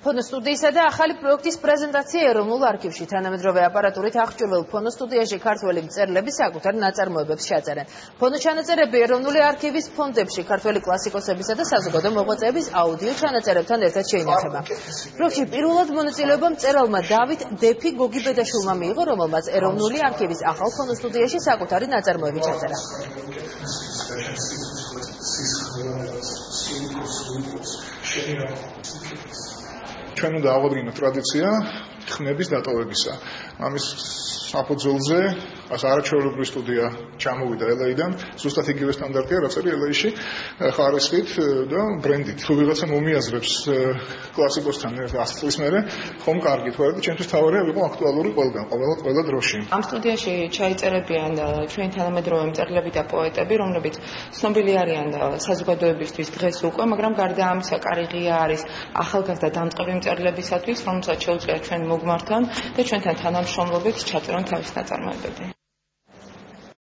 ფონოსტუდიისა და ახალი პროექტის პრეზენტაცია ეროვნულ არქივში თანამედროვე აპარატურით აღჭურვილ ფონოსტუდიაში ქართველი მწერლები საკუთარ ნაწარმოებებს ჩაწერენ. ფონოჩანაწერები ეროვნული არქივის ფონდებში ქართველი კლასიკოსებისა და საზოგადო მოღვაწეების აუდიო ჩანაწერებთან ერთად შეინახება. პროექტში პირველად მონაწილეობა მწერალმა დავით დეფი გოგიბედაშვილმა მიიღო, რომელმაც ეროვნული არქივის ახალ ფონოსტუდიაში საკუთარი ნაწარმოები ჩაწერა. ჩვენ უნდა ავადგინოთ ტრადიცია ხმების დატოვებისა. ამის საფუძველზე არაჩვეულებრივი სტუდია ჩამოვიდა LA-დან, ზუსტად იგივე სტანდარტია, რაც არის LA-ში, ხარისხით და ბრენდით. თუ ვიღაცა მომიაზრებს კლასიკოსთან 100 წლის მერე, ხომ კარგი თუ არა და ჩემთვის თავარია ვიყო აქტუალური ყველგან, ყველა დროში. ამ სტუდიაში ჩაიწერებიან ჩვენი თანამედროვე მწერლები და პოეტები, რომლებიც ცნობილი არიან საზოგადოებისთვის დღეს უკვე, მაგრამ გარდა ამისა კარიღია არის ახალგაზრდა დამწყები მწერლებისათვის, რომელსაც შეუძლია ჩვენ მოგმართონ და ჩვენთან თანამშრომლობით ჩაწერონ თავის ნაწარმოებები.